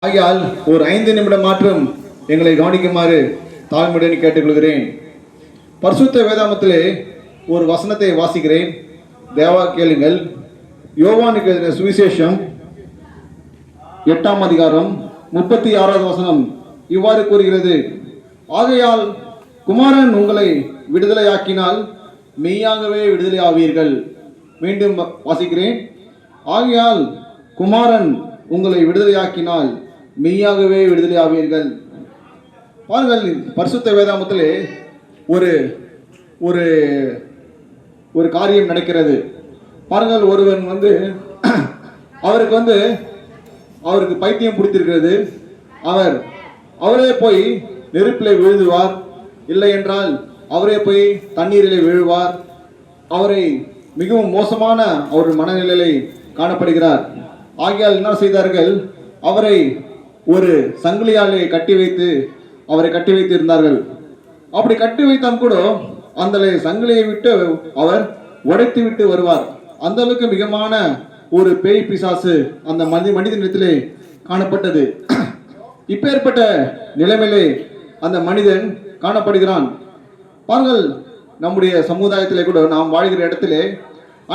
ஆகையால் ஒரு 5 நிமிடம் மாற்றம் எங்களை கவனிக்குமாறு தாழ்மையுடன் கேட்டுக்கொள்கிறேன். பரிசுத்த வேதாமத்திலே ஒரு வசனத்தை வாசிக்கிறேன், தேவா கேளுங்கள். யோவானுக்கு எழுதின சுவிசேஷம் 8ஆம் அதிகாரம் 36வது வசனம் இவ்வாறு கூறுகிறது: ஆகையால் குமாரன் உங்களை விடுதலையாக்கினால் மெய்யாகவே விடுதலை ஆவீர்கள். மீண்டும் வாசிக்கிறேன். ஆகையால் குமாரன் உங்களை விடுதலையாக்கினால் மெய்யாகவே விடுதலை ஆவீர்கள். பாருங்கள், பரிசுத்த வேதாமத்திலே ஒரு ஒரு ஒரு காரியம் நடக்கிறது. பாருங்கள், ஒருவன் அவருக்கு பைத்தியம் பிடித்திருக்கிறது. அவரே போய் நெருப்பிலே விழுதுவார், இல்லை என்றால் அவரே போய் தண்ணீரிலே விழுவார். அவரை மிகவும் மோசமான ஒரு மனநிலையை காணப்படுகிறார். ஆகையால் என்ன செய்தார்கள்? அவரை ஒரு சங்கிலியாலே கட்டி வைத்து இருந்தார்கள். அப்படி கட்டி வைத்தால் கூட அந்த சங்கிலியை விட்டு அவர் உடைத்து விட்டு வருவார். அந்த அளவுக்கு மிகமான ஒரு பேய் பிசாசு அந்த மனிதனிடத்திலே காணப்பட்டது. இப்பேற்பட்ட நிலைமையிலே அந்த மனிதன் காணப்படுகிறான். பாருங்கள், நம்முடைய சமுதாயத்திலே கூட நாம் வாழ்கிற இடத்திலே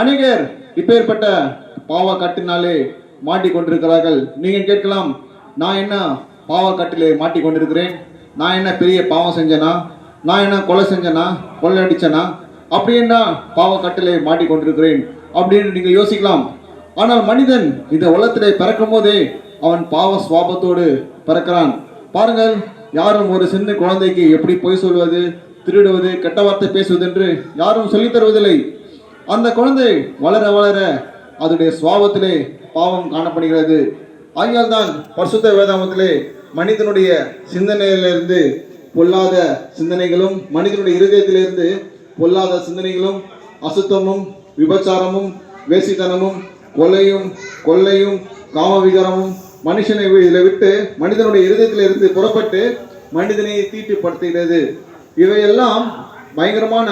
அநேகர் இப்பேற்பட்ட பாவ கட்டினாலே மாட்டிக்கொண்டிருக்கிறார்கள். நீங்கள் கேட்கலாம், நான் என்ன பாவ கட்டிலே மாட்டிக்கொண்டிருக்கிறேன்? நான் என்ன பெரிய பாவம் செஞ்சனா? நான் என்ன கொலை செஞ்சனா? கொள்ளை அடிச்சனா? அப்படின்னா பாவ கட்டிலே மாட்டிக்கொண்டிருக்கிறேன் அப்படின்னு நீங்கள் யோசிக்கலாம். ஆனால் மனிதன் இந்த உலகத்திலே பிறக்கும் போதே அவன் பாவ சுவாபத்தோடு பிறக்கிறான். பாருங்கள், யாரும் ஒரு சின்ன குழந்தைக்கு எப்படி பொய் சொல்வது, திருடுவது, கெட்ட வார்த்தை பேசுவது என்று யாரும் சொல்லித் தருவதில்லை. அந்த குழந்தை வளர வளர அதனுடைய சுவாபத்திலே பாவம் காணப்படுகிறது. ஆகையால் தான் பரிசுத்த வேதாமத்திலே மனிதனுடைய சிந்தனையிலிருந்து பொல்லாத சிந்தனைகளும், மனிதனுடைய இருதயத்திலிருந்து பொல்லாத சிந்தனைகளும், அசுத்தமும், விபச்சாரமும், வேசித்தனமும், கொள்ளையும், காமவிகாரமும் மனுஷனை இதில் விட்டு மனிதனுடைய இருதயத்திலிருந்து புறப்பட்டு மனிதனை தீட்டுப்படுத்துகிறது. இவையெல்லாம் பயங்கரமான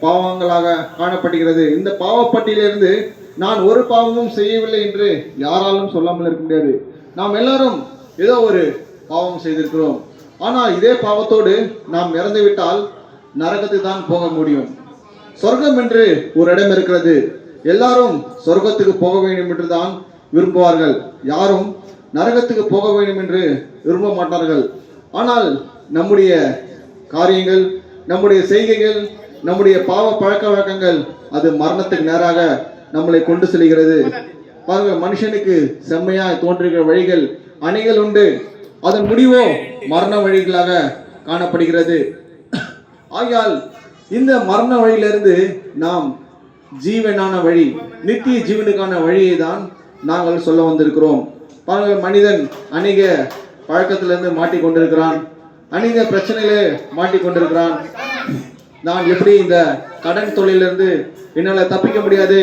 பாவங்களாக காணப்படுகிறது. இந்த பாவப்பட்டியலிருந்து நான் ஒரு பாவமும் செய்யவில்லை என்று யாராலும் சொல்லாமல் இருக்க முடியாது. நாம் எல்லாரும் ஏதோ ஒரு பாவம் செய்திருக்கிறோம். ஆனால் இதே பாவத்தோடு நாம் இறந்துவிட்டால் நரகத்துக்கு தான் போக முடியும். சொர்க்கம் என்று ஒரு இடம் இருக்கிறது. எல்லாரும் சொர்க்கத்துக்கு போக வேண்டும் என்று தான் விரும்புவார்கள். யாரும் நரகத்துக்கு போக வேண்டும் என்று விரும்ப மாட்டார்கள். ஆனால் நம்முடைய காரியங்கள், நம்முடைய செய்கைகள், நம்முடைய பாவ பழக்க வழக்கங்கள் அது மரணத்துக்கு நேராக நம்மளை கொண்டு செல்கிறது. பாருங்கள், மனுஷனுக்கு செம்மையாய் தோன்றுகிற வழிகள் அணைகள் உண்டு, அதன் முடிவோ மரண வழிகளாக காணப்படுகிறது. ஆகையால் இந்த மரண வழியிலிருந்து நாம் ஜீவனான வழி, நித்திய ஜீவனுக்கான வழியை தான் நாங்கள் சொல்ல வந்திருக்கிறோம். பாருங்கள், மனிதன் அநேக பழக்கத்திலிருந்து மாட்டிக்கொண்டிருக்கிறான், அநேக பிரச்சனையிலே மாட்டிக்கொண்டிருக்கிறான். நான் எப்படி இந்த கடன் தொழிலிருந்து என்னால் தப்பிக்க முடியாது,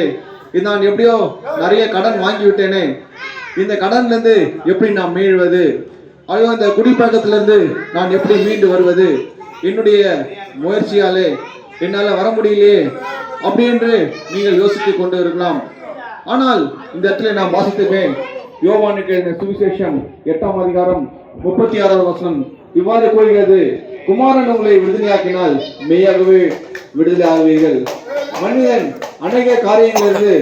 நான் எப்படியோ நிறைய கடன் வாங்கி விட்டேனே, இந்த கடன்லேருந்து எப்படி நான் மீழ்வது, ஐயோ இந்த குடிப்பழக்கத்திலிருந்து நான் எப்படி மீண்டு வருவது, என்னுடைய முயற்சியாலே என்னால் வர முடியலையே அப்படி என்று நீங்கள் யோசித்துக் கொண்டு இருக்கலாம். ஆனால் இந்த இடத்துல நான் வாசித்துவேன், யோவானுக்கு எழுதின சுவிசேஷம் 8ஆம் அதிகாரம் 36வது வசனம் இவ்வாறு கூறுகிறது: குமாரன் உங்களை விடுதலையாக்கினால் மெய்யாகவே விடுதலை ஆகுவீர்கள். மனிதன் அநேக காரியங்களிலிருந்து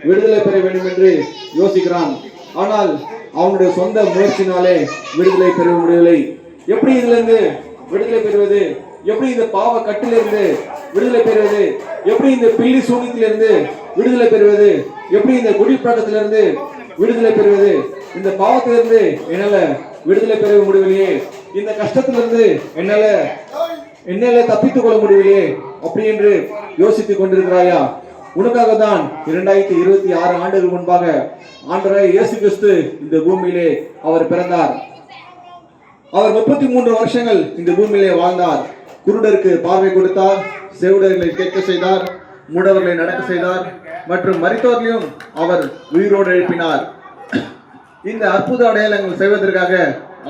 விடுதலை பெற வேண்டும் என்று யோசிக்கிறான். ஆனால் அவனுடைய சொந்த முயற்சினாலே விடுதலை பெற முடியவில்லை. எப்படி இதிலிருந்து விடுதலை பெறுவது? எப்படி இந்த பாவ கட்டிலிருந்து விடுதலை பெறுவது? எப்படி இந்த பில்லி சூனியத்திலிருந்து விடுதலை பெறுவது? எப்படி இந்த குடிப்பழக்கத்திலிருந்து விடுதலை பெறுவது? இந்த பாவத்திலிருந்து என்னால விடுதலை பெற முடியவில்லையே, இந்த கஷ்டத்திலிருந்து என்னால தப்பித்துக் கொள்ள முடியவில்லையே அப்படி என்று யோசித்துக் கொண்டிருக்கிறாயா? உனக்காக தான் 2026 ஆண்டுகள் முன்பாக ஆண்டவராகிய இயேசு கிறிஸ்து இந்த பூமியிலே அவர் பிறந்தார். அவர் 33 வருஷங்கள் இந்த பூமியிலே வாழ்ந்தார். குருடருக்கு பார்வை கொடுத்தார், செவிடர்களை கேட்க செய்தார், மூடவர்களை நடக்க செய்தார், மற்றும் மரித்தோர்களையும் அவர் உயிரோடு எழுப்பினார். இந்த அற்புத அடையாளங்கள் செய்வதற்காக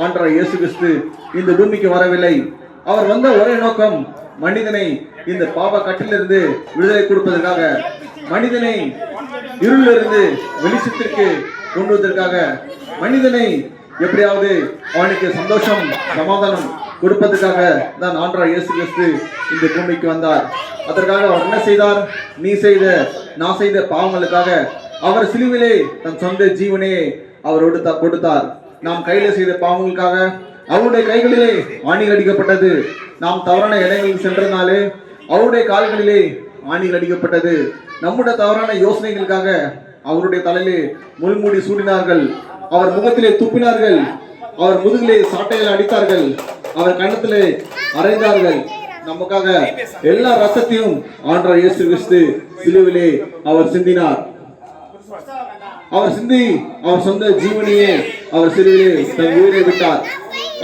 ஆண்டவர் இயேசு கிறிஸ்து இந்த பூமிக்கு வரவில்லை. அவர் வந்த ஒரே நோக்கம் மனிதனை இந்த பாவ கட்டிலிருந்து விடுதலை கொடுப்பதற்காக, மனிதனை இருளிலிருந்து வெளிச்சத்திற்கு கொண்டுவதற்காக, மனிதனை எப்படியாவது அவனுக்கு சந்தோஷம் சமாதானம் கொடுப்பதற்காக தான் ஆண்டவராகிய இயேசு கிறிஸ்து இந்த பூமிக்கு வந்தார். அதற்காக அவர் என்ன செய்தார்? நான் செய்த பாவங்களுக்காக அவர் சிலுவிலே தன் சொந்த ஜீவனையே அவர் கொடுத்தார். நாம் கையில செய்த பாவங்களுக்காக அவருடைய கைகளிலே ஆணிகள் அடிக்கப்பட்டது. நாம் தவறான இடங்களில் சென்றனாலே அவருடைய கால்களிலே ஆணிகள் அடிக்கப்பட்டது. நம்முடைய தவறான யோசனைகளுக்காக அவருடைய தலையிலே முள்மூடி சூடினார்கள். அவர் முகத்திலே துப்பினார்கள். அவர் முதுகிலே சாட்டைகள் அடித்தார்கள். அவர் கன்னத்திலே அறைந்தார்கள். நமக்காக எல்லா ரசத்தையும் ஆண்டவர் இயேசு கிறிஸ்து சிலுவிலே அவர் சிந்தினார். அவர் சிந்தி அவர் சொந்த ஜீவனையே அவர் சிலுவிலே தன் உயிரை விட்டார்.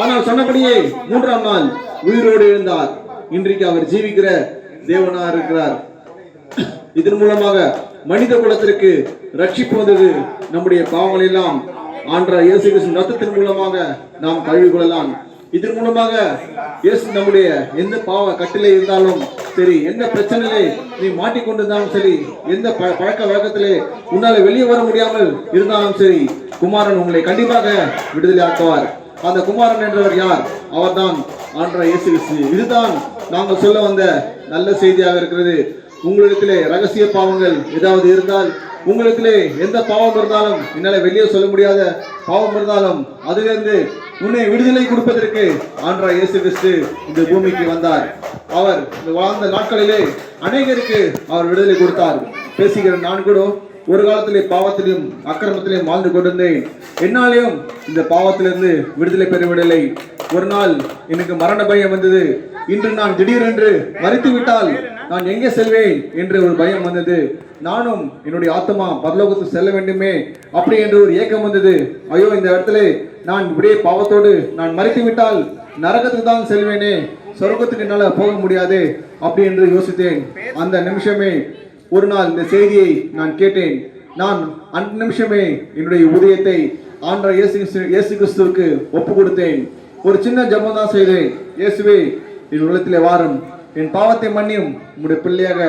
ஆனால் சொன்னபடியே 3ஆம் நாள் உயிரோடு எழுந்தார். இன்றைக்கு அவர் ஜீவிக்கிற தேவனா இருக்கிறார். இதன் மூலமாக மனித குலத்திற்கு ரட்சிப்பு வந்தது. நம்முடைய பாவங்கள் எல்லாம் ஆண்டவர் இயேசு கிறிஸ்துவின் ரத்தத்தின் மூலமாக நாம் கழுவி கொள்ளலாம். இதன் மூலமாக இயேசு நம்முடைய எந்த பாவ கட்டிலே இருந்தாலும் சரி, எந்த பிரச்சனையிலே நீ மாட்டிக்கொண்டிருந்தாலும் சரி, எந்த பழக்க வழக்கத்திலே உன்னால வெளியே வர முடியாமல் இருந்தாலும் சரி, குமாரன் உங்களை கண்டிப்பாக விடுதலை ஆக்குவார். அந்த குமாரன் என்றவர் யார்? அவர்தான் ஆண்டவர் இயேசு கிறிஸ்து. இதுதான் நாங்கள் சொல்ல வந்த நல்ல செய்தியாக இருக்கிறது. உங்களிடத்திலே ரகசிய பாவங்கள் ஏதாவது இருந்தால், உங்களிடத்திலே எந்த பாவம் இருந்தாலும், என்னால வெளியே சொல்ல முடியாத பாவம் இருந்தாலும், அதிலிருந்து உன்னை விடுதலை கொடுப்பதற்கு ஆண்டவர் இயேசு கிறிஸ்து இந்த பூமிக்கு வந்தார். அவர் வாழ்ந்த நாட்களிலே அநேகருக்கு அவர் விடுதலை கொடுத்தார். பேசுகிற நான் கூட ஒரு காலத்திலே பாவத்திலும் அக்கிரமத்திலும் வாழ்ந்து கொண்டிருந்தேன். என்னாலேயும் இந்த பாவத்திலிருந்து விடுதலை பெறவிடலை. ஒரு நாள் எனக்கு மரண பயம் வந்தது. இன்று நான் திடீரென்று மரித்து விட்டால் நான் எங்கே செல்வேன் என்று ஒரு பயம் வந்தது. நானும் என்னுடைய ஆத்மா பரலோகத்துக்கு செல்ல வேண்டுமே அப்படி என்று ஒரு ஏக்கம் வந்தது. ஐயோ, இந்த இடத்துல நான் இப்படியே பாவத்தோடு நான் மரித்து விட்டால் நரகத்துக்கு தான் செல்வேனே, சொர்க்கத்துக்கு என்னால் போக முடியாது அப்படி என்று யோசித்தேன். அந்த நிமிஷமே ஒரு நாள் இந்த செய்தியை நான் கேட்டேன். நான் அந்த நிமிஷமே என்னுடைய உதயத்தை ஆண்டவர் இயேசு கிறிஸ்துவுக்கு ஒப்பு கொடுத்தேன். ஒரு சின்ன ஜெபம் தான் செய்தேன். இயேசுவே, என் உள்ளத்திலே வாரும், என் பாவத்தை மன்னியும், உங்களுடைய பிள்ளையாக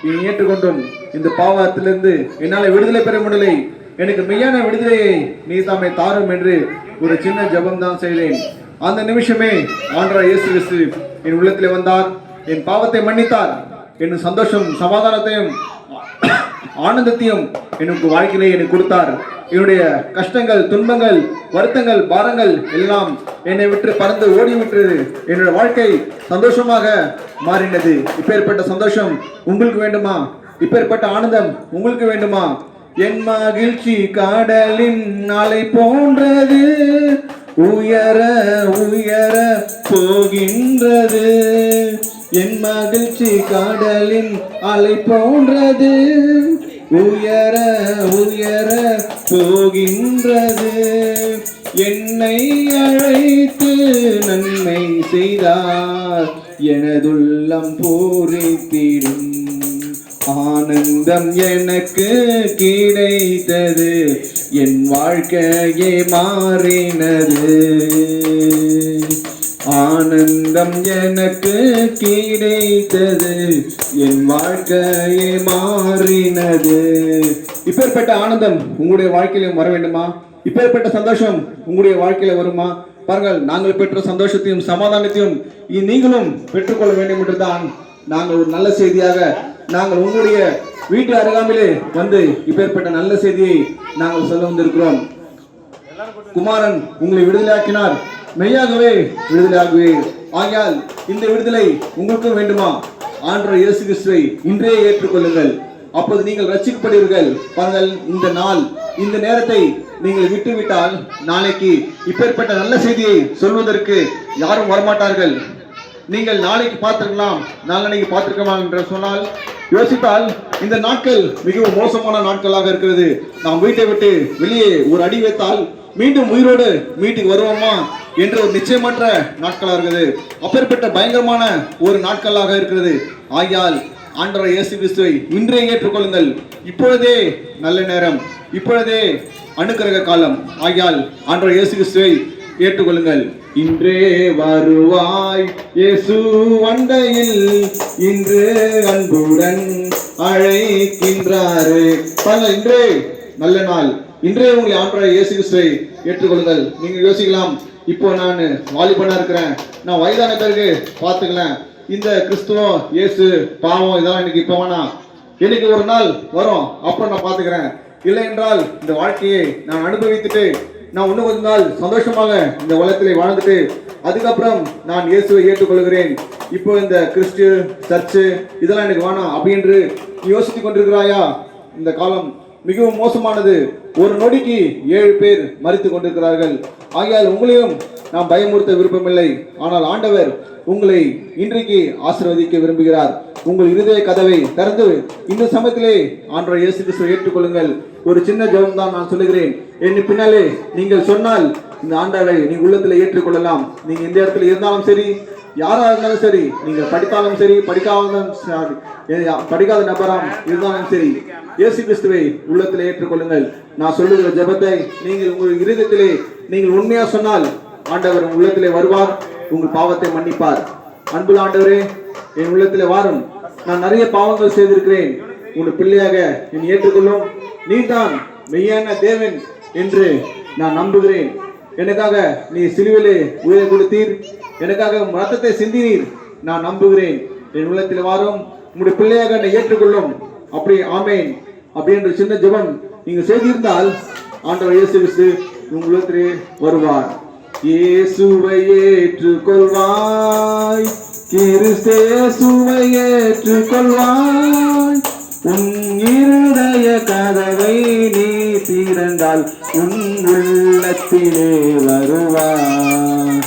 என்னை ஏற்றுக்கொண்டும் இந்த பாவத்திலிருந்து என்னால் விடுதலை பெற முடியலை, எனக்கு மெய்யான விடுதலையை நீ தாமே தாரும் என்று ஒரு சின்ன ஜெபம் தான் செய்தேன். அந்த நிமிஷமே ஆண்டவர் இயேசு கிறிஸ்து என் உள்ளத்திலே வந்தார், என் பாவத்தை மன்னித்தார், என் சந்தோஷம் சமாதானத்தையும் ஆனந்தத்தையும் எனக்கு வாழ்க்கையிலே எனக்கு கொடுத்தார். என்னுடைய கஷ்டங்கள், துன்பங்கள், வருத்தங்கள், பாரங்கள் எல்லாம் என்னை விட்டு பறந்து ஓடிவிட்டது. என்னுடைய வாழ்க்கை சந்தோஷமாக மாறினது. இப்பேற்பட்ட சந்தோஷம் உங்களுக்கு வேண்டுமா? இப்பேற்பட்ட ஆனந்தம் உங்களுக்கு வேண்டுமா? என் மகிழ்ச்சி கடலின் அலை போன்றது, உயர உயர போகின்றது. என் மகிழ்ச்சி கடலின் அலை போன்றது, உயர உயர போகின்றது. என்னை அழைத்து நன்மை செய்தார், எனதுள்ளம் பூரித்திடும். ஆனந்தம் எனக்கு கிடைத்தது, என் வாழ்க்கையே மாறினது. ஆனந்தம் எனக்கு கிடைத்தது, என் வாழ்க்கையே மாறினது. இப்பேற்பட்ட ஆனந்தம் உங்களுடைய வாழ்க்கையிலும் வர வேண்டுமா? இப்பேற்பட்ட சந்தோஷம் உங்களுடைய வாழ்க்கையில வருமா? பாருங்கள், நாங்கள் பெற்ற சந்தோஷத்தையும் சமாதானத்தையும் நீங்களும் பெற்றுக்கொள்ள வேண்டும் என்றுதான் நாங்கள் ஒரு நல்ல செய்தியாக நாங்கள் உங்களுடைய வீட்டு அருகாமையிலே வந்து இப்பேற்பட்ட நல்ல செய்தியை நாங்கள் சொல்ல வந்திருக்கிறோம். குமாரன் உங்களை விடுதலையாக்கினார், மெய்யாகவே விடுதலையாகவே. ஆகையால் இந்த விடுதலை உங்களுக்கும் வேண்டுமா? ஆண்டவர் இயேசு கிறிஸ்துவை இன்றே ஏற்றுக்கொள்ளுங்கள், அப்போது நீங்கள் ரட்சிக்கப்படுவீர்கள். பாருங்கள், இந்த நாள் இந்த நேரத்தை நீங்கள் விட்டுவிட்டால் நாளைக்கு இப்பேற்பட்ட நல்ல செய்தியை சொல்வதற்கு யாரும் வரமாட்டார்கள். நீங்கள் நாளைக்கு பார்த்திருக்கலாம், நாளைக்கு பார்த்திருக்கலாம் என்று சொன்னால் யோசித்தால் இந்த நாட்கள் மிகவும் மோசமான நாட்களாக இருக்கிறது. நாம் வீட்டை விட்டு வெளியே ஒரு அடி வைத்தால் மீண்டும் உயிரோடு வீட்டுக்கு வருவோமா என்ற ஒரு நிச்சயமற்ற நாட்களாக இருக்குது. அப்பேற்பட்ட பயங்கரமான ஒரு நாட்களாக இருக்கிறது. ஆகையால் ஆண்டவர் இயேசு கிறிஸ்துவை இன்றே ஏற்றுக்கொள்ளுங்கள். இப்பொழுதே நல்ல நேரம், இப்பொழுதே அனுக்கிரக காலம். ஆகையால் ஆண்டவர் இயேசு கிறிஸ்துவை ஏற்றுக்கொள்ளுங்கள். இன்றே வருவாய் இயேசு அண்டையில், இன்று அன்புடன் அழைக்கின்றாரே. இன்றே நல்ல நாள், இன்றைய உங்களை ஆண்டவராகிய இயேசு கிறிஸ்துவை ஏற்றுக்கொள்ளுங்கள். நீங்க யோசிக்கலாம், இப்போ நான் வாலிபனா இருக்கிறேன், நான் வயதான பிறகு பார்த்துக்கலாம், இந்த கிறிஸ்துவம் இயேசு பாவம் இதெல்லாம் எனக்கு இப்போ வேணாம், எனக்கு ஒரு நாள் வரும் அப்புறம் நான் பார்த்துக்கிறேன். இல்லை என்றால் இந்த வாழ்க்கையை நான் அனுபவித்துட்டு நான் இன்னும் கொஞ்ச நாள் சந்தோஷமாக இந்த உலகத்திலே வாழ்ந்துட்டு அதுக்கப்புறம் நான் இயேசுவை ஏற்றுக்கொள்கிறேன், இப்போ இந்த கிறிஸ்து சர்ச்சு இதெல்லாம் எனக்கு வேணாம் அப்படின்னு யோசித்துக் கொண்டிருக்கிறாயா? இந்த காலம் மிகவும் மோசமானது. ஒரு நொடிக்கு 7 பேர் மரித்து கொண்டிருக்கிறார்கள். ஆகையால் உங்களையும் நாம் பயமுறுத்த விருப்பமில்லை. ஆனால் ஆண்டவர் உங்களை இன்றைக்கு ஆசீர்வதிக்க விரும்புகிறார். உங்கள் இருதய கதவை திறந்து இந்த சமயத்திலே ஆண்டவர் இயேசு கிறிஸ்துவை ஏற்றுக்கொள்ளுங்கள். ஒரு சின்ன ஜெபம் தான் நான் சொல்லுகிறேன். என் பின்னாலே நீங்கள் சொன்னால் இந்த ஆண்டவரை நீங்க உள்ளத்துல ஏற்றுக்கொள்ளலாம். நீங்க எந்த இடத்துல இருந்தாலும் சரி, யாரா இருந்தாலும் சரி, நீங்க படித்தாலும் சரி, படிக்காத நபராம் இருந்தாலும் சரி, இயேசு கிறிஸ்துவை உள்ளத்தில் ஏற்றுக்கொள்ளுங்கள். நான் சொல்லுகிற ஜெபத்தை நீங்கள் உங்கள் இருதயத்திலே நீங்கள் உண்மையா சொன்னால் ஆண்டவர் உங்கள் உள்ளத்திலே வருவார், உங்கள் பாவத்தை மன்னிப்பார். அன்புள்ள ஆண்டவரே, என் உள்ளத்திலே வாரும், நான் நிறைய பாவங்கள் செய்திருக்கிறேன், உங்கள் பிள்ளையாக என்னை ஏற்றுக்கொள்ளும், நீதான் மெய்யான தேவன் என்று நான் நம்புகிறேன். எனக்காக நீ சிலுவிலே உயிரை கொடுத்தீர், எனக்காக ரத்தத்தை சிந்தினீர், நான் நம்புகிறேன். என் உள்ளத்தில் வாரும், உங்களுடைய பிள்ளையாக என்னை ஏற்றுக்கொள்ளும். அப்படி ஆமேன் அப்படின்ற சின்ன ஜெபம் நீங்க செய்திருந்தால் ஆண்டவர் இயேசு கிறிஸ்து உங்களிடத்திலே வருவார். இயேசுவை ஏற்றுக்கொள்வாய், கிறிஸ்து இயேசுவை ஏற்றுக்கொள்வாய், உன் இருதய கதவை நீ திறந்தால் உன் உள்ளத்திலே வருவார்.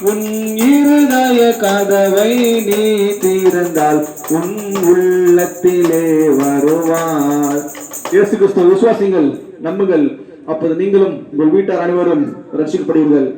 உன் இருதய கதவை நீ திறந்தால் உன் உள்ளத்திலே வருவார். இயேசு கிறிஸ்துவை விசுவாசிங்கள், நம்புங்கள், அப்போது நீங்களும் உங்கள் வீட்டார் அனைவரும் ரட்சிக்கப்படுவீர்கள்.